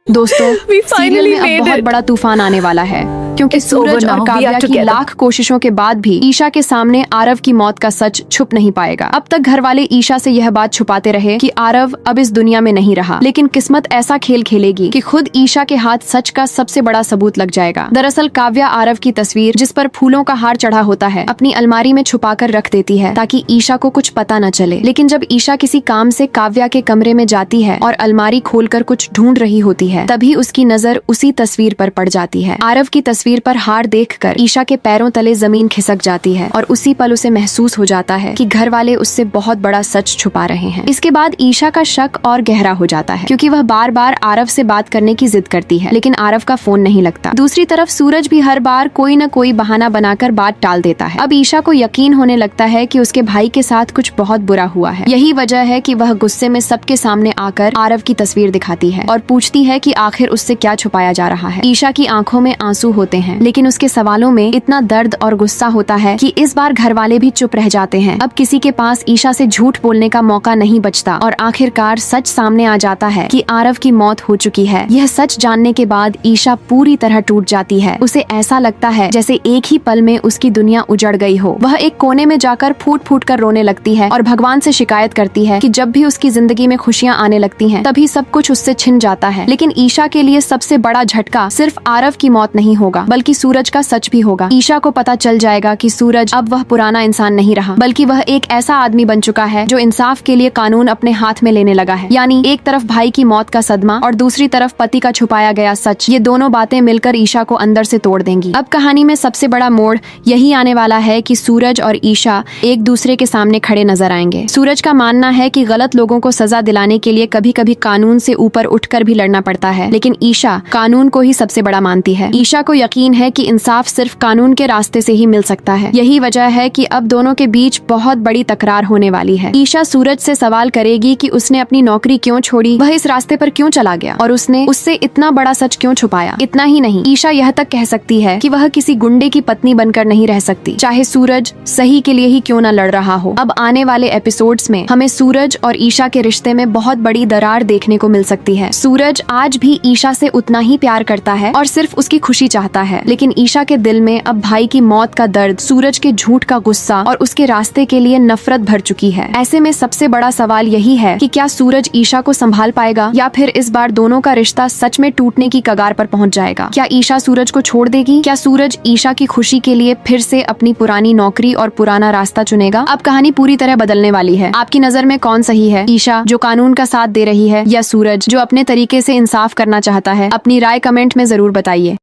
दोस्तों, सीरियल में अब बहुत बड़ा तूफान आने वाला है क्योंकि सूरज और काव्या की लाख कोशिशों के बाद भी ईशा के सामने आरव की मौत का सच छुप नहीं पाएगा। अब तक घर वाले ईशा से यह बात छुपाते रहे कि आरव अब इस दुनिया में नहीं रहा, लेकिन किस्मत ऐसा खेल खेलेगी कि खुद ईशा के हाथ सच का सबसे बड़ा सबूत लग जाएगा। दरअसल काव्या आरव की तस्वीर, जिस पर फूलों का हार चढ़ा होता है, अपनी अलमारी में छुपा कर रख देती है ताकि ईशा को कुछ पता न चले। लेकिन जब ईशा किसी काम से काव्या के कमरे में जाती है और अलमारी खोलकर कुछ ढूंढ रही होती है, तभी उसकी नजर उसी तस्वीर पर पड़ जाती है। आरव की तस्वीर पर हार देखकर ईशा के पैरों तले जमीन खिसक जाती है और उसी पल उसे महसूस हो जाता है कि घर वाले उससे बहुत बड़ा सच छुपा रहे हैं। इसके बाद ईशा का शक और गहरा हो जाता है क्योंकि वह बार बार आरव से बात करने की जिद करती है, लेकिन आरव का फोन नहीं लगता। दूसरी तरफ सूरज भी हर बार कोई न कोई बहाना बनाकर बात टाल देता है। अब ईशा को यकीन होने लगता है कि उसके भाई के साथ कुछ बहुत बुरा हुआ है। यही वजह है कि वह गुस्से में सबके सामने आकर आरव की तस्वीर दिखाती है और पूछती है कि आखिर उससे क्या छुपाया जा रहा है। ईशा की आंखों में आंसू होते हैं, लेकिन उसके सवालों में इतना दर्द और गुस्सा होता है कि इस बार घर वाले भी चुप रह जाते हैं। अब किसी के पास ईशा से झूठ बोलने का मौका नहीं बचता और आखिरकार सच सामने आ जाता है कि आरव की मौत हो चुकी है। यह सच जानने के बाद ईशा पूरी तरह टूट जाती है। उसे ऐसा लगता है जैसे एक ही पल में उसकी दुनिया उजड़ गई हो। वह एक कोने में जाकर फूट फूट कर रोने लगती है और भगवान से शिकायत करती है कि जब भी उसकी जिंदगी में खुशियां आने लगती हैं, तभी सब कुछ उससे छिन जाता है। लेकिन ईशा के लिए सबसे बड़ा झटका सिर्फ आरव की मौत नहीं होगा, बल्कि सूरज का सच भी होगा। ईशा को पता चल जाएगा कि सूरज अब वह पुराना इंसान नहीं रहा, बल्कि वह एक ऐसा आदमी बन चुका है जो इंसाफ के लिए कानून अपने हाथ में लेने लगा है। यानी एक तरफ भाई की मौत का सदमा और दूसरी तरफ पति का छुपाया गया सच। ये दोनों बातें मिलकर ईशा को अंदर से तोड़ देंगी। अब कहानी में सबसे बड़ा मोड़ यही आने वाला है कि सूरज और ईशा एक दूसरे के सामने खड़े नजर आएंगे। सूरज का मानना है कि गलत लोगों को सजा दिलाने के लिए कभी कभी कानून से ऊपर उठकर भी लड़ना पड़ता है, लेकिन ईशा कानून को ही सबसे बड़ा मानती है। ईशा को यकीन है कि इंसाफ सिर्फ कानून के रास्ते से ही मिल सकता है। यही वजह है कि अब दोनों के बीच बहुत बड़ी तकरार होने वाली है। ईशा सूरज से सवाल करेगी कि उसने अपनी नौकरी क्यों छोड़ी, वह इस रास्ते पर क्यों चला गया और उसने उससे इतना बड़ा सच क्यों छुपाया। इतना ही नहीं, ईशा यह तक कह सकती है कि वह किसी गुंडे की पत्नी बनकर नहीं रह सकती, चाहे सूरज सही के लिए ही क्यों न लड़ रहा हो। अब आने वाले एपिसोड्स में हमें सूरज और ईशा के रिश्ते में बहुत बड़ी दरार देखने को मिल सकती है। सूरज आज भी ईशा से उतना ही प्यार करता है और सिर्फ उसकी खुशी चाहता है, लेकिन ईशा के दिल में अब भाई की मौत का दर्द, सूरज के झूठ का गुस्सा और उसके रास्ते के लिए नफरत भर चुकी है। ऐसे में सबसे बड़ा सवाल यही है कि क्या सूरज ईशा को संभाल पाएगा या फिर इस बार दोनों का रिश्ता सच में टूटने की कगार पर पहुंच जाएगा। क्या ईशा सूरज को छोड़ देगी? क्या सूरज ईशा की खुशी के लिए फिर से अपनी पुरानी नौकरी और पुराना रास्ता चुनेगा? अब कहानी पूरी तरह बदलने वाली है। आपकी नजर में कौन सही है, ईशा जो कानून का साथ दे रही है या सूरज जो अपने तरीके से इंसाफ करना चाहता है? अपनी राय कमेंट में जरूर बताइए।